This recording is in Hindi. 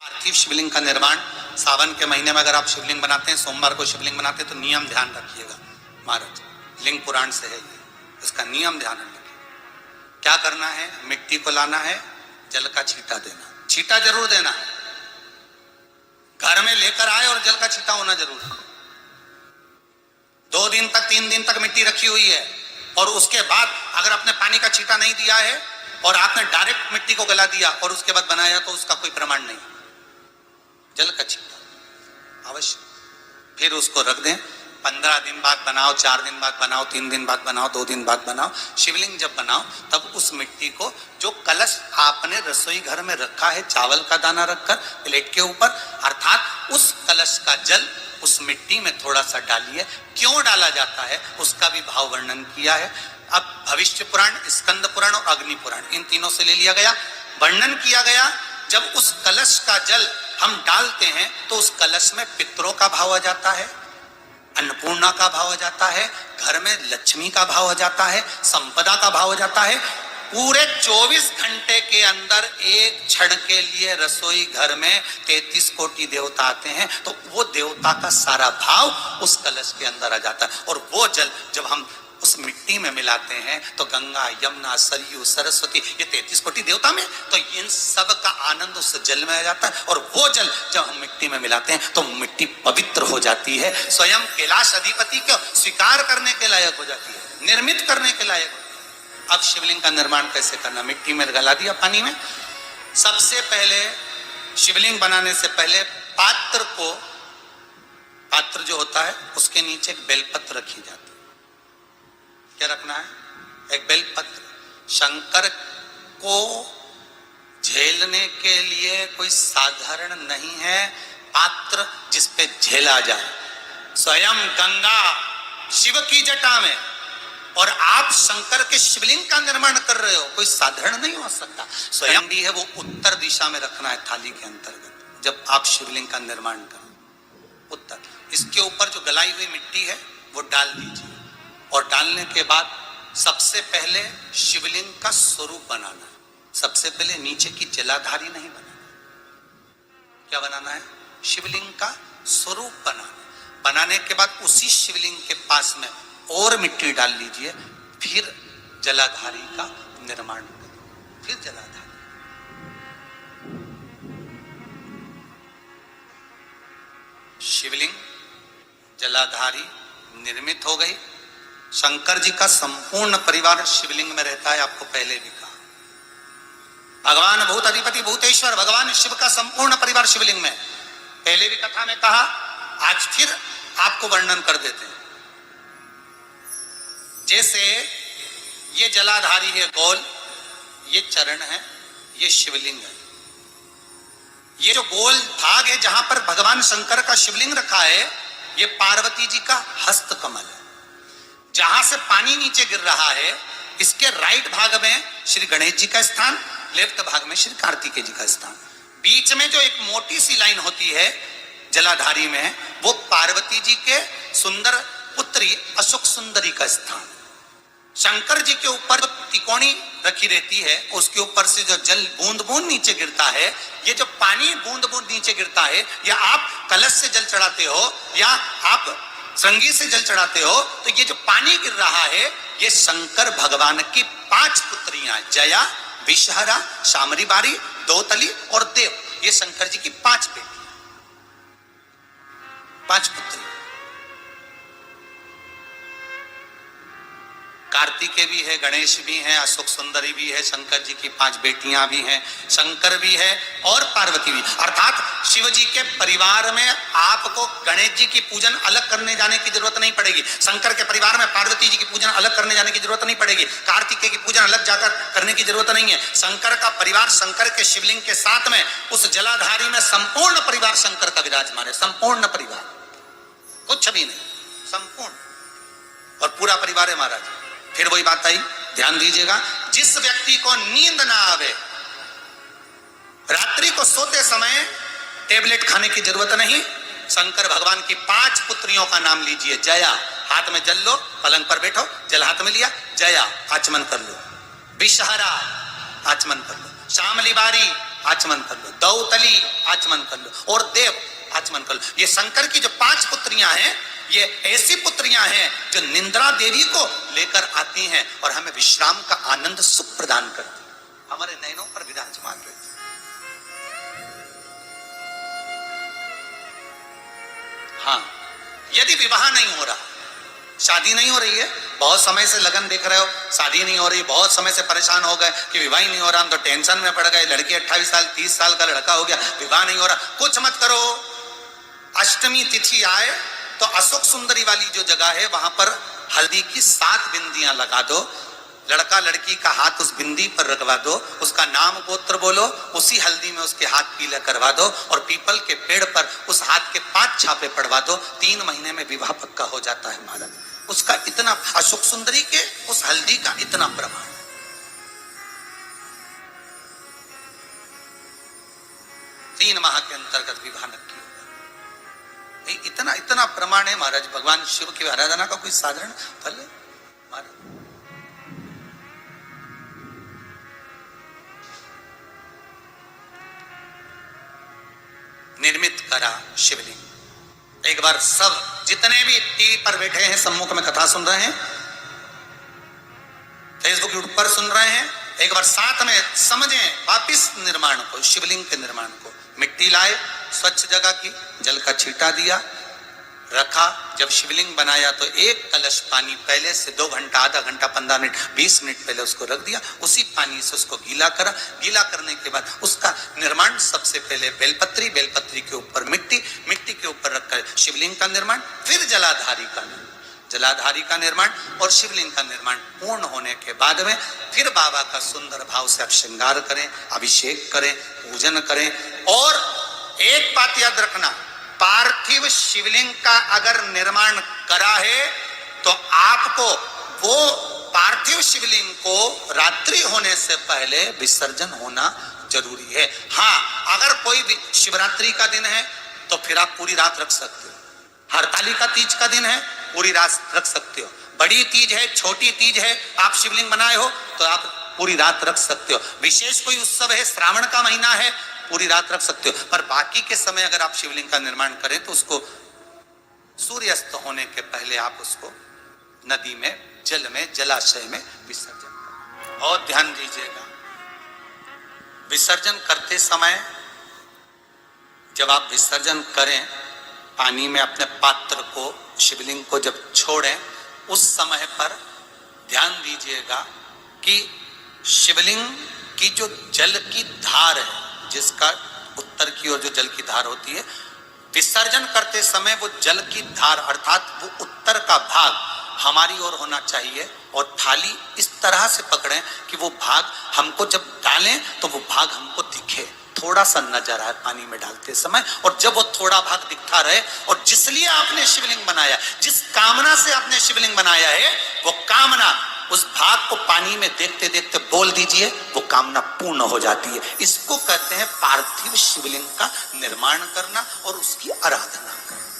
पार्थिव शिवलिंग का निर्माण सावन के महीने में अगर आप शिवलिंग बनाते हैं, सोमवार को शिवलिंग बनाते हैं, तो नियम ध्यान रखिएगा महाराज, लिंग पुराण से है ये, इसका नियम ध्यान रखिए। क्या करना है? मिट्टी को लाना है, जल का छींटा देना, छींटा जरूर देना है, घर में लेकर आए और जल का छींटा होना जरूर है। 2 दिन तक 3 दिन तक मिट्टी रखी हुई है और उसके बाद अगर आपने पानी का छींटा नहीं दिया है और आपने डायरेक्ट मिट्टी को गला दिया और उसके बाद बनाया तो उसका कोई प्रमाण नहीं। जल का छींटा अवश्य, फिर उसको रख दें। 15 दिन बाद बनाओ, 4 दिन बाद बनाओ, 3 दिन बाद बनाओ, 2 दिन बाद बनाओ। शिवलिंग जब बनाओ तब उस मिट्टी को, जो कलश आपने रसोई घर में रखा है चावल का दाना रखकर प्लेट के ऊपर, अर्थात उस कलश का जल उस मिट्टी में थोड़ा सा डालिए। क्यों डाला जाता है उसका भी भाव वर्णन किया है। अब भविष्य पुराण, स्कंद पुराण और अग्नि पुराण, इन तीनों से ले लिया गया, वर्णन किया गया। जब उस कलश का जल हम डालते हैं तो उस कलश में पितरों का भाव आ जाता है, अन्नपूर्णा का भाव आ जाता है, घर में लक्ष्मी का भाव आ जाता है, संपदा का भाव आ जाता है। पूरे 24 घंटे के अंदर एक क्षण के लिए रसोई घर में 33 कोटि देवता आते हैं, तो वो देवता का सारा भाव उस कलश के अंदर आ जाता है। और वो जल जब हम उस मिट्टी में मिलाते हैं तो गंगा, यमुना, सरयू, सरस्वती, ये 33 कोटि देवता में, तो इन सब का आनंद उस जल में आ जाता है। और वो जल जब हम मिट्टी में मिलाते हैं तो मिट्टी पवित्र हो जाती है, स्वयं कैलाश अधिपति को स्वीकार करने के लायक हो जाती है, निर्मित करने के लायक। अब शिवलिंग का निर्माण कैसे करना? मिट्टी में गला दिया पानी में। सबसे पहले शिवलिंग बनाने से पहले पात्र जो होता है उसके नीचे एक बेलपत्र रखी जाती है। क्या रखना है? एक बेलपत्र। शंकर को झेलने के लिए कोई साधारण नहीं है पात्र जिसपे झेला जाए। स्वयं गंगा शिव की जटा में, और आप शंकर के शिवलिंग का निर्माण कर रहे हो, कोई साधारण नहीं हो सकता। स्वयं भी है वो उत्तर दिशा में रखना है थाली के अंतर्गत जब आप शिवलिंग का निर्माण करो, उत्तर। इसके ऊपर जो गलाई हुई मिट्टी है वो डाल दीजिए, और डालने के बाद सबसे पहले शिवलिंग का स्वरूप बनाना है। सबसे पहले नीचे की जलाधारी नहीं बनाना। क्या बनाना है? शिवलिंग का स्वरूप बनाना। बनाने के बाद उसी शिवलिंग के पास में और मिट्टी डाल लीजिए, फिर जलाधारी का निर्माण करें। फिर जलाधारी, शिवलिंग जलाधारी निर्मित हो गई। शंकर जी का संपूर्ण परिवार शिवलिंग में रहता है, आपको पहले भी कहा। भगवान भूत अधिपति भूतेश्वर भगवान शिव का संपूर्ण परिवार शिवलिंग में, पहले भी कथा में कहा, आज फिर आपको वर्णन कर देते हैं। जैसे ये जलाधारी है गोल, ये चरण है, ये शिवलिंग है। ये जो गोल भाग है जहां पर भगवान शंकर का शिवलिंग रखा है, ये पार्वती जी का हस्त कमल है। जहां से पानी नीचे गिर रहा है, इसके राइट भाग में श्री गणेश जी का स्थान, लेफ्ट भाग में श्री कार्तिकेय जी का स्थान। बीच में जो एक मोटी सी लाइन होती है जलाधारी में, वो पार्वती जी के सुंदर पुत्री अशोक सुंदरी का स्थान। शंकर जी के ऊपर जो तिकोनी रखी रहती है, उसके ऊपर से जो जल बूंद बूंद नीचे गिरता है, ये जो पानी बूंद बूंद नीचे गिरता है, या आप कलश से जल चढ़ाते हो या आप श्रृंगी से जल चढ़ाते हो, तो ये जो पानी गिर रहा है, ये शंकर भगवान की 5 पुत्रियां, जया, विषहरा, शामरी बारी, दोतली और देव, ये शंकर जी की 5 बेटियां, 5 पुत्री। कार्तिकेय भी है, गणेश भी है, अशोक सुंदरी भी है, शंकर जी की 5 बेटियां भी हैं, शंकर भी है और पार्वती भी। अर्थात शिव जी के परिवार में आपको गणेश जी की पूजन अलग करने जाने की जरूरत नहीं पड़ेगी, शंकर के परिवार में पार्वती जी की पूजन अलग करने जाने की जरूरत नहीं पड़ेगी, कार्तिकेय की पूजन अलग जाकर करने की जरूरत नहीं है। शंकर का परिवार शंकर के शिवलिंग के साथ में उस जलाधारी में संपूर्ण परिवार शंकर का विराजमान है, संपूर्ण परिवार, कुछ भी नहीं, संपूर्ण, और पूरा परिवार है महाराज। फिर वही बात आई, ध्यान दीजिएगा, जिस व्यक्ति को नींद ना आवे, रात्रि को सोते समय टेबलेट खाने की जरूरत नहीं, शंकर भगवान की 5 पुत्रियों का नाम लीजिए। जया, हाथ में जल लो, पलंग पर बैठो, जल हाथ में लिया, जया आचमन कर लो। विषहरा आचमन कर लो। शामली बारी आचमन कर लो, दौतली आचमन कर लो, और देव आचमन कर लो। ये शंकर की जो 5 पुत्रियां हैं, ये ऐसी पुत्रियां हैं जो निंद्रा देवी को लेकर आती हैं और हमें विश्राम का आनंद सुख प्रदान करती हैं, हमारे नयनों पर विराजमान रहती। हाँ, यदि विवाह नहीं हो रहा, शादी नहीं हो रही है, बहुत समय से लगन देख रहे हो, शादी नहीं हो रही, बहुत समय से परेशान हो गए कि विवाह ही नहीं हो रहा, हम तो टेंशन में पड़ गए, लड़की 28 साल 30 साल का लड़का हो गया, विवाह नहीं हो रहा, कुछ मत करो। अष्टमी तिथि आए तो अशोक सुंदरी वाली जो जगह है वहां पर हल्दी की 7 बिंदियां लगा दो, लड़का लड़की का हाथ उस बिंदी पर रखवा दो, उसका नाम गोत्र बोलो, उसी हल्दी में उसके हाथ पीला करवा दो और पीपल के पेड़ पर उस हाथ के 5 छापे पड़वा दो, 3 महीने में विवाह पक्का हो जाता है महाराज। उसका इतना, अशोक सुंदरी के उस हल्दी का इतना प्रमाण। 3 माह के अंतर्गत विवाह नक्की होगा, इतना इतना प्रमाण है महाराज। भगवान शिव की आराधना का कोई साधारण फल है महाराज। निर्मित करा शिवलिंग। एक बार सब जितने भी टीवी पर बैठे हैं, सम्मुख में कथा सुन रहे हैं, फेसबुक यूट्यूब पर सुन रहे हैं, एक बार साथ में समझें वापिस निर्माण को, शिवलिंग के निर्माण को। मिट्टी लाए, स्वच्छ जगह की, जल का छींटा दिया, रखा। जब शिवलिंग बनाया तो 1 कलश पानी पहले से 2 घंटा, आधा घंटा, 15 मिनट, 20 मिनट पहले उसको रख दिया, उसी पानी से उसको गीला करा। गीला करने के बाद उसका निर्माण सबसे पहले बेलपत्री, बेलपत्री के ऊपर मिट्टी, मिट्टी के ऊपर रखकर शिवलिंग का निर्माण, फिर जलाधारी का निर्माण, जलाधारी का निर्माण और शिवलिंग का निर्माण पूर्ण होने के बाद में फिर बाबा का सुंदर भाव से आप श्रृंगार करें, अभिषेक करें, पूजन करें। और एक बात याद रखना, पार्थिव शिवलिंग का अगर निर्माण करा है तो आपको वो पार्थिव शिवलिंग को रात्रि होने से पहले विसर्जन होना जरूरी है। हाँ, अगर कोई भी शिवरात्रि का दिन है तो फिर आप पूरी रात रख सकते हो। हरतालिका तीज का दिन है, पूरी रात रख सकते हो। बड़ी तीज है, छोटी तीज है, आप शिवलिंग बनाए हो तो आप पूरी रात रख सकते हो। विशेष कोई उत्सव है, श्रावण का महीना है, पूरी रात रख सकते हो। पर बाकी के समय अगर आप शिवलिंग का निर्माण करें तो उसको सूर्यास्त होने के पहले आप उसको नदी में, जल में, जलाशय में विसर्जन करें। बहुत ध्यान दीजिएगा, विसर्जन करते समय जब आप विसर्जन करें, पानी में अपने पात्र को, शिवलिंग को जब छोड़ें, उस समय पर ध्यान दीजिएगा कि शिवलिंग की जो जल की धार है, जिसका उत्तर की ओर जो जल की धार होती है, विसर्जन करते समय वो जल की धार अर्थात वो उत्तर का भाग हमारी ओर होना चाहिए और थाली इस तरह से पकड़ें कि वो भाग हमको जब डालें तो वो भाग हमको दिखे, थोड़ा सा नजर आए पानी में डालते समय। और जब वो थोड़ा भाग दिखता रहे और जिसलिए आपने शिवलिंग बनाया, जिस कामना से आपने शिवलिंग बनाया है, वो कामना उस भाग को पानी में देखते देखते बोल दीजिए, वो कामना पूर्ण हो जाती है। इसको कहते हैं पार्थिव शिवलिंग का निर्माण करना और उसकी आराधना करना।